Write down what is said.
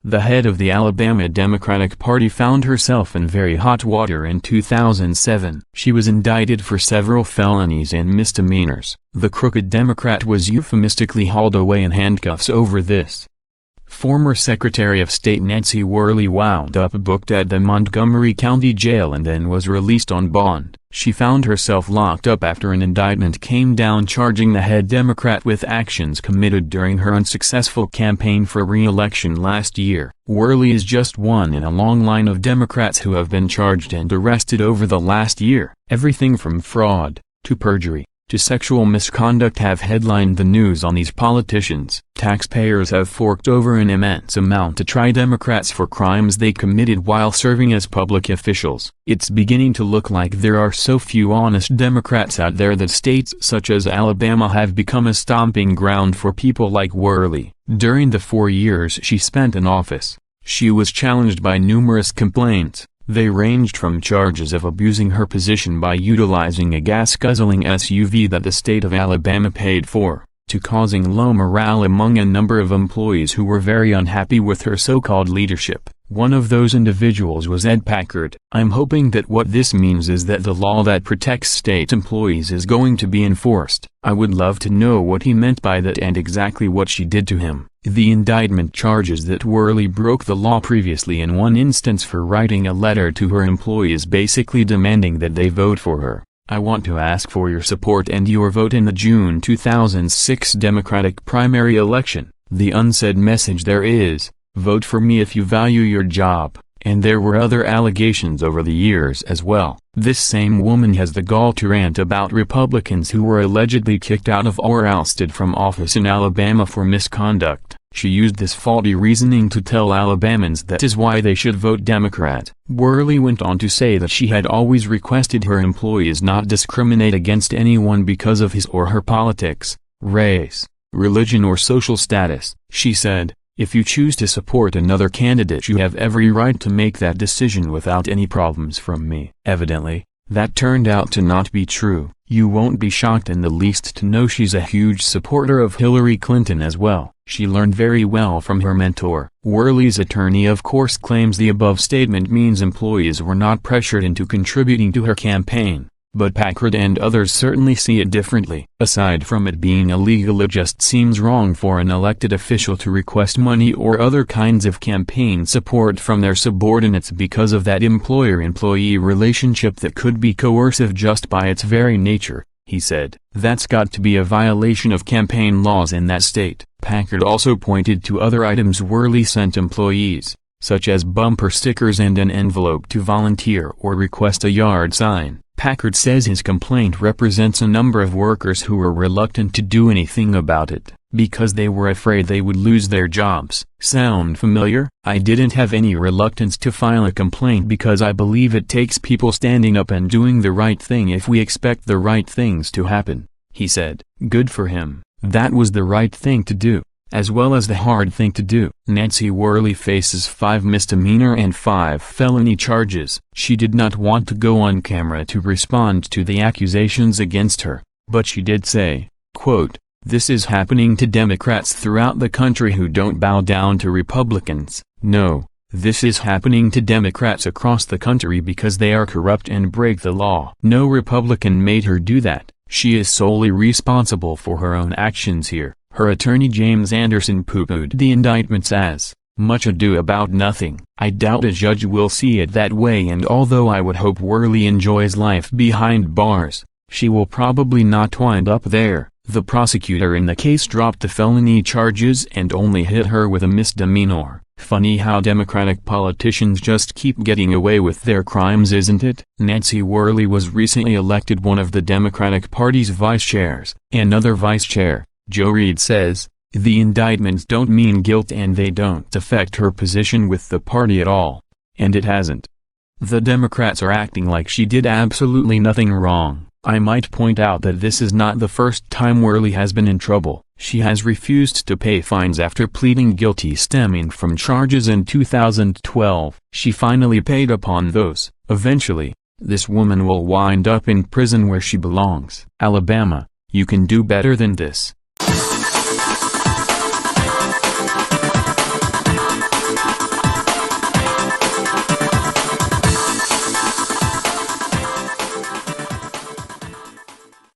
The head of the Alabama Democratic Party found herself in very hot water in 2007. She was indicted for several felonies and misdemeanors. The crooked Democrat was euphemistically hauled away in handcuffs over this. Former Secretary of State Nancy Worley wound up booked at the Montgomery County Jail and then was released on bond. She found herself locked up after an indictment came down charging the head Democrat with actions committed during her unsuccessful campaign for re-election last year. Worley is just one in a long line of Democrats who have been charged and arrested over the last year. Everything from fraud, to perjury, to sexual misconduct have headlined the news on these politicians. Taxpayers have forked over an immense amount to try Democrats for crimes they committed while serving as public officials. It's beginning to look like there are so few honest Democrats out there that states such as Alabama have become a stomping ground for people like Worley. During the 4 years she spent in office, she was challenged by numerous complaints. They ranged from charges of abusing her position by utilizing a gas-guzzling SUV that the state of Alabama paid for, to causing low morale among a number of employees who were very unhappy with her so-called leadership. One of those individuals was Ed Packard. "I'm hoping that what this means is that the law that protects state employees is going to be enforced. I would love to know what he meant by that and exactly what she did to him." The indictment charges that Worley broke the law previously in one instance for writing a letter to her employees basically demanding that they vote for her. "I want to ask for your support and your vote in the June 2006 Democratic primary election. The unsaid message there is, vote for me if you value your job." And there were other allegations over the years as well. This same woman has the gall to rant about Republicans who were allegedly kicked out of or ousted from office in Alabama for misconduct. She used this faulty reasoning to tell Alabamans that is why they should vote Democrat. Worley went on to say that she had always requested her employees not discriminate against anyone because of his or her politics, race, religion or social status. She said, "If you choose to support another candidate you have every right to make that decision without any problems from me." Evidently, that turned out to not be true. You won't be shocked in the least to know she's a huge supporter of Hillary Clinton as well. She learned very well from her mentor. Worley's attorney of course claims the above statement means employees were not pressured into contributing to her campaign. But Packard and others certainly see it differently. Aside from it being illegal, it just seems wrong for an elected official to request money or other kinds of campaign support from their subordinates because of that employer-employee relationship that could be coercive just by its very nature, he said. That's got to be a violation of campaign laws in that state. Packard also pointed to other items Worley sent employees, such as bumper stickers and an envelope to volunteer or request a yard sign. Packard says his complaint represents a number of workers who were reluctant to do anything about it, because they were afraid they would lose their jobs. Sound familiar? "I didn't have any reluctance to file a complaint because I believe it takes people standing up and doing the right thing if we expect the right things to happen," he said. Good for him. That was the right thing to do, as well as the hard thing to do. Nancy Worley faces 5 misdemeanor and 5 felony charges. She did not want to go on camera to respond to the accusations against her, but she did say, quote, "This is happening to Democrats throughout the country who don't bow down to Republicans. No, this is happening to Democrats across the country because they are corrupt and break the law. No Republican made her do that. She is solely responsible for her own actions here." Her attorney James Anderson poo-pooed the indictments as, "much ado about nothing." "I doubt a judge will see it that way, and although I would hope Worley enjoys life behind bars, she will probably not wind up there." The prosecutor in the case dropped the felony charges and only hit her with a misdemeanor. Funny how Democratic politicians just keep getting away with their crimes, isn't it? Nancy Worley was recently elected one of the Democratic Party's vice chairs. Another vice chair, Joe Reed, says, "The indictments don't mean guilt and they don't affect her position with the party at all." And it hasn't. The Democrats are acting like she did absolutely nothing wrong. I might point out that this is not the first time Worley has been in trouble. She has refused to pay fines after pleading guilty stemming from charges in 2012. She finally paid upon those. Eventually, this woman will wind up in prison where she belongs. Alabama, you can do better than this.